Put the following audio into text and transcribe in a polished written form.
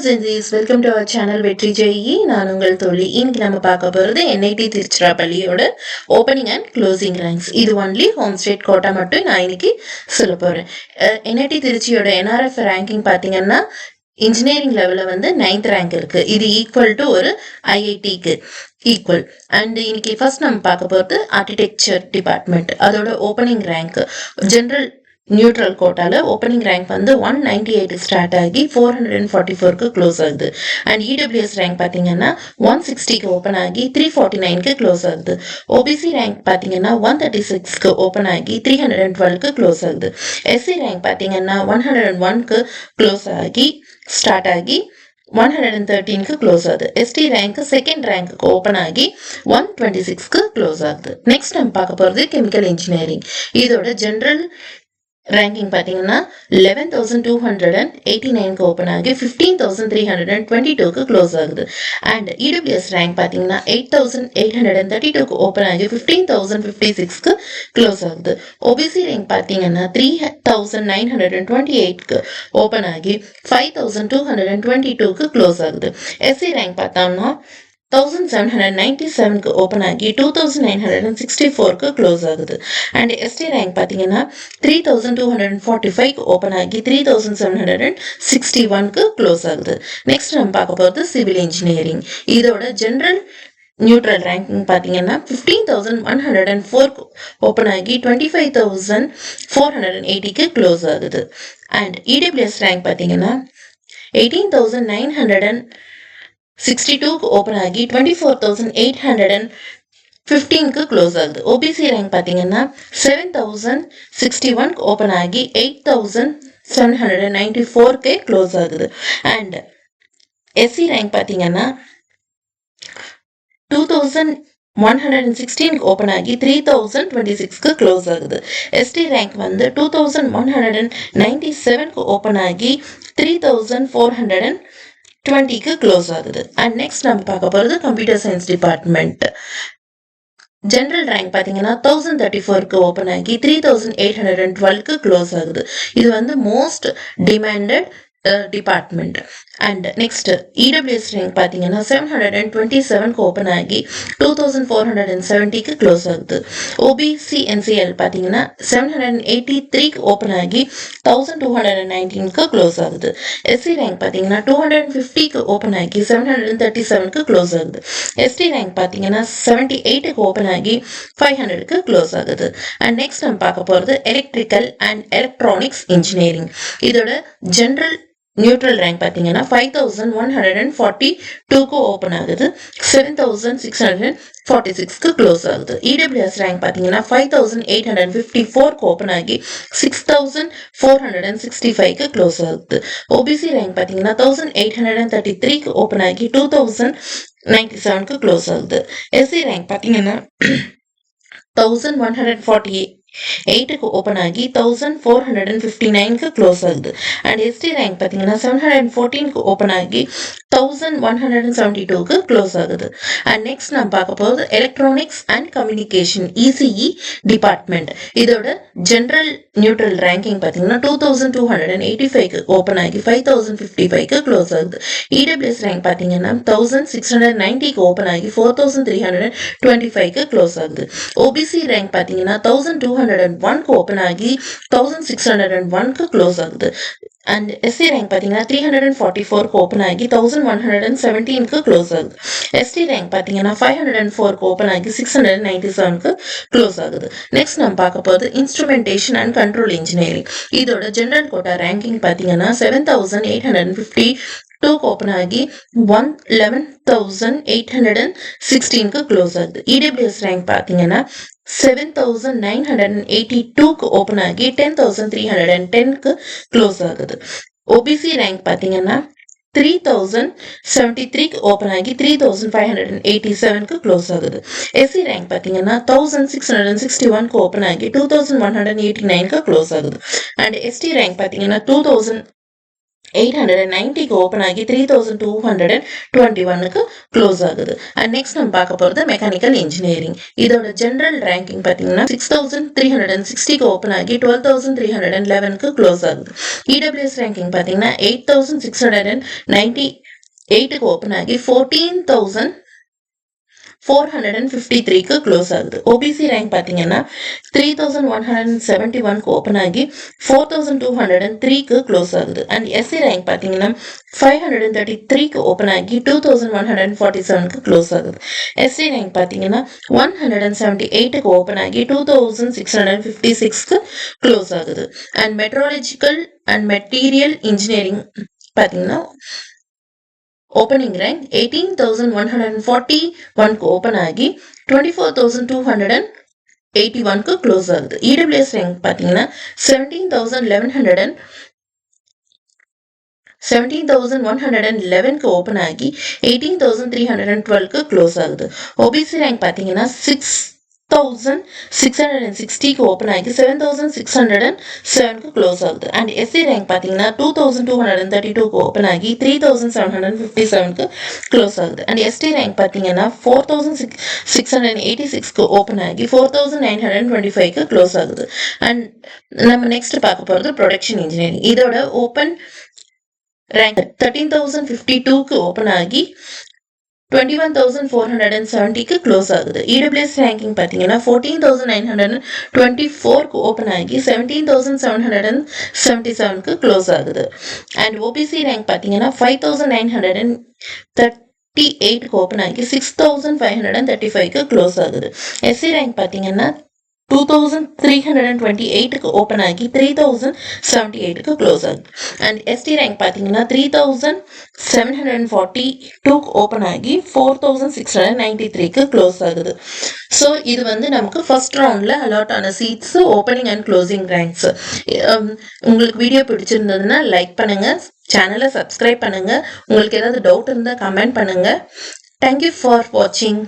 Zenzies, welcome to our channel வெற்றி ஜெயி. நான் உங்கள் தோழி. இன்னைக்கு நம்ம பார்க்க போறது NIT திருச்சிராப்பள்ளியோட ஓப்பனிங் அண்ட் க்ளோசிங் ரேங்க்ஸ். இது ஒன்லி ஹோம் ஸ்டேட் கோட்டா மட்டும் நான் இன்னைக்கு சொல்ல போறேன். NIT திருச்சியோட NRF ரேங்கிங் பாத்தீங்கன்னா இன்ஜினியரிங் லெவலில் வந்து 9th ரேங்க் இருக்கு. இது ஈக்குவல் டு ஒரு IITக்கு ஈக்குவல். அண்ட் இன்னைக்கு ஃபர்ஸ்ட் நம்ம பார்க்க போகிறது ஆர்கிடெக்சர் டிபார்ட்மெண்ட். அதோட ஓப்பனிங் ரேங்க் ஜென்ரல் நியூட்ரல் கோட்டால ஓப்பனிங் ரேங்க் வந்து 198 ஸ்டார்ட் ஆகி 444க்கு க்ளோஸ் ஆகுது. அண்ட் இடபிள்யூஎஸ் ரேங்க் பார்த்தீங்கன்னா 160க்கு ஓப்பன் ஆகி 349க்கு க்ளோஸ் ஆகுது. ஓபிசி ரேங்க் பார்த்தீங்கன்னா 136க்கு ஓப்பன் ஆகி 312க்கு க்ளோஸ் ஆகுது. எஸ்சி ரேங்க் பார்த்தீங்கன்னா 101க்கு க்ளோஸ் ஆகி ஸ்டார்ட் ஆகி 113க்கு க்ளோஸ் ஆகுது. எஸ்டி ரேங்க் செகண்ட் ரேங்க்கு ஓப்பன் ஆகி 126க்கு க்ளோஸ் ஆகுது. நெக்ஸ்ட் நம்ம பார்க்க போகிறது கெமிக்கல் இன்ஜினியரிங். இதோட ஜென்ரல் ரேங்கிங் பார்த்தீங்கன்னா 11,289க்கு ஓப்பன் ஆகி 15,322க்கு க்ளோஸ் ஆகுது. அண்ட் இடபிள்யூஎஸ் ரேங்க் பார்த்தீங்கன்னா 8,832க்கு ஓப்பன் ஆகி 15,056க்கு க்ளோஸ் ஆகுது. ஓபிசி ரேங்க் பார்த்தீங்கன்னா 3,928க்கு ஓப்பன் ஆகி 5,222க்கு க்ளோஸ் ஆகுது. எஸ்சி ரேங்க் பார்த்தோம்னா 1,797க்கு ஓப்பன் ஆகி 2,964க்கு க்ளோஸ் ஆகுது. அண்ட் எஸ்டி ரேங்க் பார்த்தீங்கன்னா 3,245க்கு ஓப்பன் ஆகி 3,761க்கு க்ளோஸ் ஆகுது. நெக்ஸ்ட் நம்ம பார்க்க போகிறது சிவில் இன்ஜினியரிங். இதோட ஜென்ரல் நியூட்ரல் ரேங்கிங் பார்த்தீங்கன்னா 15,104க்கு ஓப்பன் ஆகி 25,480க்கு க்ளோஸ் ஆகுது. அண்ட் இடபிள்யூஎஸ் ரேங்க் பார்த்தீங்கன்னா 18,962க்கு ஓப்பன் ஆகி 24,815க்கு க்ளோஸ் ஆகுது. ஓபிசி ரேங்க் பார்த்தீங்கன்னா 7,061க்கு ஓப்பன் ஆகி 8,794க்கு க்ளோஸ் ஆகுது. அண்ட் எஸ்சி ரேங்க் பார்த்தீங்கன்னா 2,116க்கு ஓப்பன் ஆகி 3,026க்கு க்ளோஸ் ஆகுது. எஸ்டி ரேங்க் வந்து 2,197க்கு ஓப்பன் ஆகி 3,420க்கு க்ளோஸ் ஆகுது. அண்ட் நெக்ஸ்ட் நம்ம பார்க்க போகிறது computer science department. General rank பார்த்தீங்கன்னா 1,034க்கு ஓப்பன் ஆகி 3,812க்கு க்ளோஸ் ஆகுது. இது வந்து most demanded department. And next EWS rank பார்த்தீங்கன்னா 727க்கு ஓப்பன் ஆகி 2,470க்கு க்ளோஸ் ஆகுது. ஓபிசி என்சிஎல் பார்த்தீங்கன்னா 783க்கு ஓப்பன் ஆகி 1,219க்கு க்ளோஸ் ஆகுது. எஸ்சி ரேங்க் பார்த்தீங்கன்னா 250க்கு ஓப்பன் ஆகி 737க்கு க்ளோஸ் ஆகுது. எஸ்டி ரேங்க் பார்த்தீங்கன்னா 78க்கு ஓப்பன் ஆகி 500க்கு க்ளோஸ் ஆகுது. அண்ட் நெக்ஸ்ட் நம்ம பார்க்க போகிறது எலக்ட்ரிக்கல் அண்ட் எலக்ட்ரானிக்ஸ் இன்ஜினியரிங். இதோட ஜென்ரல் நியூட்ரல் ரேங்க் பார்த்தீங்கன்னா 5,142க்கு ஓப்பன் ஆகுது 7,646க்கு க்ளோஸ் ஆகுது. இடபிள்யூஎஸ் ரேங்க் பார்த்தீங்கன்னா 5,854க்கு ஓப்பன் ஆகி 6,465க்கு க்ளோஸ் ஆகுது. ஓபிசி ரேங்க் பார்த்தீங்கன்னா 1,833க்கு ஓப்பன் ஆகி 2,097க்கு க்ளோஸ் ஆகுது. எஸ்சி ரேங்க் பார்த்தீங்கன்னா 1,148க்கு ஓப்பன் ஆகி 1,459க்கு க்ளோஸ் ஆகுது. அண்ட் எஸ்டி ரேங்க் பார்த்தீங்கன்னா 714க்கு ஓப்பன் ஆகி 1,172க்கு க்ளோஸ் ஆகுது. அண்ட் நெக்ஸ்ட் நம்ம பார்க்க போகிறது electronics and communication ECE department. இதோட ஜென்ரல் நியூட்ரல் ரேங்கிங் பார்த்தீங்கன்னா 2,285க்கு ஓப்பன் ஆகி 5,055க்கு க்ளோஸ் ஆகுது. இடபிள்யூஎஸ் ரேங்க் பார்த்தீங்கன்னா 1,690க்கு ஓப்பன் ஆகி 4,325க்கு க்ளோஸ் ஆகுது. ஓபிசி ரேங்க் பார்த்தீங்கன்னா 1,201க்கு ஓப்பன் ஆகி 1,601க்கு க்ளோஸ் ஆகுது. அண்ட் எஸ்சி ரேங்க் பார்த்தீங்கன்னா 344க்கு ஓப்பன் ஆகி 1,117க்கு க்ளோஸ் ஆகுது. எஸ்டி ரேங்க் பார்த்தீங்கன்னா 504க்கு ஓப்பன் ஆகி 697க்கு க்ளோஸ் ஆகுது. நெக்ஸ்ட் நம்ம பார்க்க போகிறது இன்ஸ்ட்ருமெண்டேஷன் அண்ட் கண்ட்ரோல் இன்ஜினியரிங். இதோட ஜென்ரல் கோட்டா ரேங்கிங் பார்த்தீங்கன்னா 7,852க்கு ஓப்பன் ஆகி 11,816க்கு க்ளோஸ் ஆகுது. இடபிள்யூஎஸ் ரேங்க் பார்த்தீங்கன்னா 7,982க்கு ஓப்பன் ஆகி 10,310க்கு க்ளோஸ் ஆகுது. ஓபிசி ரேங்க் பார்த்தீங்கன்னா 3,073க்கு ஓப்பன் ஆகி 3,587க்கு க்ளோஸ் ஆகுது. எஸ்சி ரேங்க் பார்த்தீங்கன்னா 1,661க்கு ஓப்பன் ஆகி 2,189க்கு க்ளோஸ் ஆகுது. அண்ட் எஸ்டி ரேங்க் பார்த்தீங்கன்னா 890க்கு ஓப்பன் ஆகி 3221க்கு க்ளோஸ் ஆகுது. அண்ட் நெக்ஸ்ட் நம்ம பார்க்க போகிறது மெக்கானிக்கல் இன்ஜினியரிங். இதோட ஜென்ரல் ரேங்கிங் பார்த்தீங்கன்னா 6360க்கு ஓப்பன் ஆகி 12311க்கு க்ளோஸ் ஆகுது. இடபிள்யூஎஸ் ரேங்கிங் பார்த்தீங்கன்னா 8698க்கு ஓப்பன் ஆகி 14453க்கு க்ளோஸ் ஆகுது. ஓபிசி ரேங்க் பார்த்தீங்கன்னா 3171க்கு ஓப்பன் ஆகி 4203க்கு க்ளோஸ் ஆகுது. அண்ட் எஸ்சி ரேங்க் பார்த்தீங்கன்னா 533க்கு ஓப்பன் ஆகி 2147க்கு க்ளோஸ் ஆகுது. எஸ்டி ரேங்க் பார்த்தீங்கன்னா 178க்கு ஓப்பன் ஆகி 2656க்கு க்ளோஸ் ஆகுது. And meteorological and material engineering பார்த்தீங்கன்னா ஓப்பனிங் ரேங்க் 18,141க்கு ஓப்பன் ஆகி 24,281க்கு க்ளோஸ் ஆகுது. இடபிள்யூஎஸ் ரேங்க் பார்த்தீங்கன்னா 17,111க்கு ஓப்பன் ஆகி 18,312க்கு க்ளோஸ் ஆகுது. ஓபிசி ரேங்க் பார்த்தீங்கன்னா 6,660க்கு ஓப்பன் ஆகி 7,607க்கு க்ளோஸ் ஆகுது. அண்ட் எஸ்சி ரேங்க் பார்த்தீங்கன்னா 2,232க்கு ஓப்பன் ஆகி 3,757க்கு க்ளோஸ் ஆகுது. அண்ட் எஸ்டி ரேங்க் பார்த்தீங்கன்னா 4,686க்கு ஓப்பன் ஆகி 4,925க்கு க்ளோஸ் ஆகுது. அண்ட் நம்ம நெக்ஸ்ட் பார்க்க போகிறது ப்ரொடக்ஷன் இன்ஜினியரிங். இதோட ஓப்பன் ரேங்க் 13,052க்கு ஓப்பன் ஆகி 21,470க்கு க்ளோஸ் ஆகுது. இடபிள்யூஎஸ் ரேங்கிங் பார்த்தீங்கன்னா 14,924க்கு ஓப்பன் ஆகி 17,777க்கு க்ளோஸ் ஆகுது. அண்ட் ஓபிசி ரேங்க் பார்த்தீங்கன்னா 5,938க்கு ஓப்பன் ஆகி 6,535க்கு க்ளோஸ் ஆகுது. எஸ்சி ரேங்க் பார்த்தீங்கன்னா 2,328க்கு ஓப்பன் ஆகி 3,078க்கு க்ளோஸ் ஆகுது. அண்ட் எஸ்டி ரேங்க் பார்த்தீங்கன்னா 3,742க்கு ஓப்பன் ஆகி 4,693க்கு க்ளோஸ் ஆகுது. ஸோ இது வந்து நமக்கு ஃபர்ஸ்ட் ரவுண்டில் அலாட் ஆன seats opening and closing ranks. உங்களுக்கு வீடியோ பிடிச்சிருந்ததுன்னா லைக் பண்ணுங்கள், சேனலை சப்ஸ்கிரைப் பண்ணுங்கள், உங்களுக்கு ஏதாவது டவுட் இருந்தால் கமெண்ட் பண்ணுங்கள். தேங்க்யூ ஃபார் வாட்சிங்.